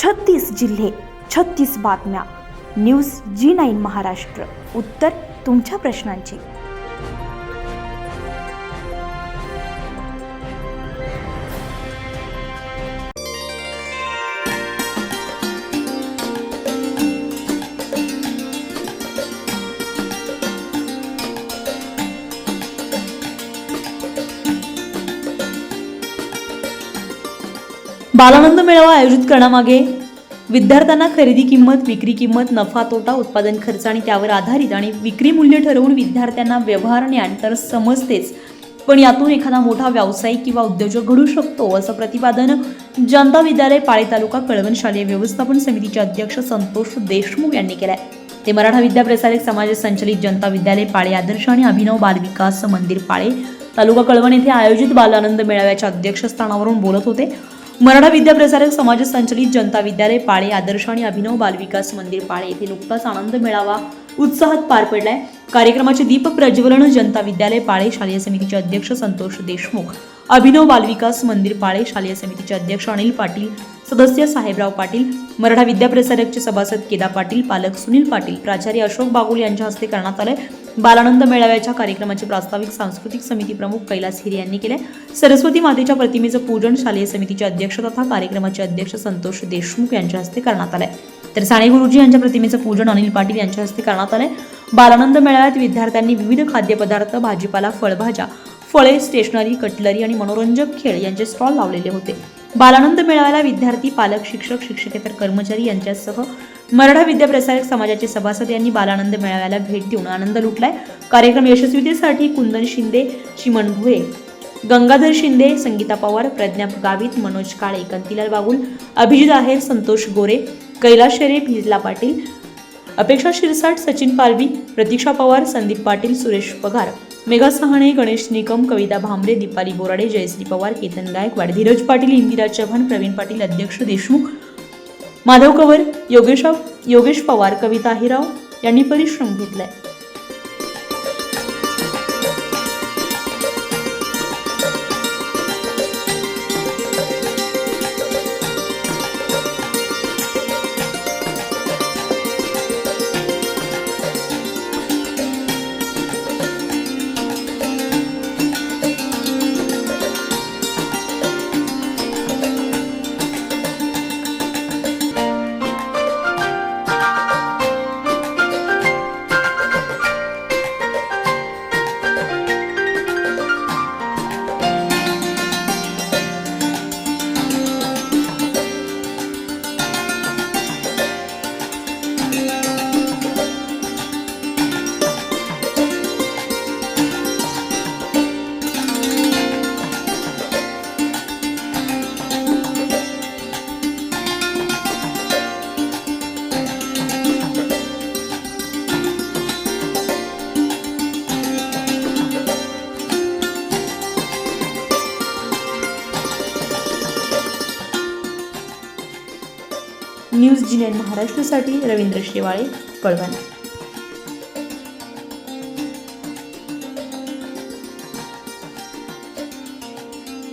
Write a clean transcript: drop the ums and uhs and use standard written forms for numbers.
36 जिल्हे, 36 बातम्या. News G9 Maharashtra. उत्तर तुमच्या प्रश्नांची. बालानंद मेळावा आयोजित करण्यामागे विद्यार्थ्यांना खरेदी किंमत, विक्री किंमत, नफा तोटा, उत्पादन खर्च आणि त्यावर आधारित आणि विक्री मूल्य ठरवून विद्यार्थ्यांना व्यवहार ज्ञान तर समजतेच, पण यातून एखादा मोठा व्यावसायिक किंवा उद्योजक घडू शकतो, असं प्रतिपादन जनता विद्यालय पाळे तालुका कळवण शालेय व्यवस्थापन समितीचे अध्यक्ष संतोष देशमुख यांनी केलाय. ते मराठा विद्याप्रसारक समाज संचलित जनता विद्यालय पाळे आदर्श आणि अभिनव बाल विकास मंदिर पाळे तालुका कळवण येथे आयोजित बालानंद मेळाव्याच्या अध्यक्षस्थानावरून बोलत होते. मराठा विद्याप्रसारक समाज संचलित जनता विद्यालय पाळे आदर्श आणि अभिनव बाल विकास मंदिर पाळे येथे नुकताच आनंद मेळावा उत्साहात पार पडलाय. कार्यक्रमाचे दीप प्रज्वलन जनता विद्यालय पाळे शालेय समितीचे अध्यक्ष संतोष देशमुख, अभिनव बाल विकास मंदिर पाळे शालेय समितीचे अध्यक्ष अनिल पाटील, सदस्य साहेबराव पाटील, मराठा विद्याप्रसारकचे सभासद केदा पाटील, पालक सुनील पाटील, प्राचार्य अशोक बागुल यांच्या हस्ते करण्यात आले. बालानंद मेळाव्याच्या कार्यक्रमाचे प्रास्ताविक सांस्कृतिक समिती प्रमुख कैलास हिरे यांनी केले. सरस्वती मातेच्या प्रतिमेचं पूजन शालेय समितीचे अध्यक्ष तथा कार्यक्रमाचे अध्यक्ष संतोष देशमुख यांच्या हस्ते करण्यात आले. तर साने गुरुजी यांच्या प्रतिमेचं पूजन अनिल पाटील यांच्या हस्ते करण्यात आले. बालानंद मेळाव्यात विद्यार्थ्यांनी विविध खाद्यपदार्थ, भाजीपाला, फळभाज्या, फळे, स्टेशनरी, कटलरी आणि मनोरंजक खेळ यांचे स्टॉल लावलेले होते. बालानंद मेळाव्याला विद्यार्थी, पालक, शिक्षक, शिक्षकेतर कर्मचारी यांच्यासह मराठा विद्याप्रसारक समाजाचे सभासद यांनी बालानंद मेळाव्याला भेट देऊन आनंद लुटलाय. कार्यक्रम यशस्वीतेसाठी कुंदन शिंदे, चिमण भुये, गंगाधर शिंदे, संगीता पवार, प्रज्ञा गावित, मनोज काळे, कांतीलाल बागुल, अभिजित आहेर, संतोष गोरे, कैलास शेरे, भिजला पाटील, अपेक्षा शिरसाट, सचिन पालवी, प्रतीक्षा पवार, संदीप पाटील, सुरेश पगार, मेघा सहाणे, गणेश निकम, कविता भांबरे, दीपाली बोराडे, जयश्री पवार, केतन गायकवाड, धीरज पाटील, इंदिरा चव्हाण, प्रवीण पाटील, अध्यक्ष देशमुख, माधव कवर, योगेश पवार, कविता हिराव यांनी परिश्रम घेतलाय. न्यूज G9 महाराष्ट्रासाठी रवींद्र शेवाळे, कळवण.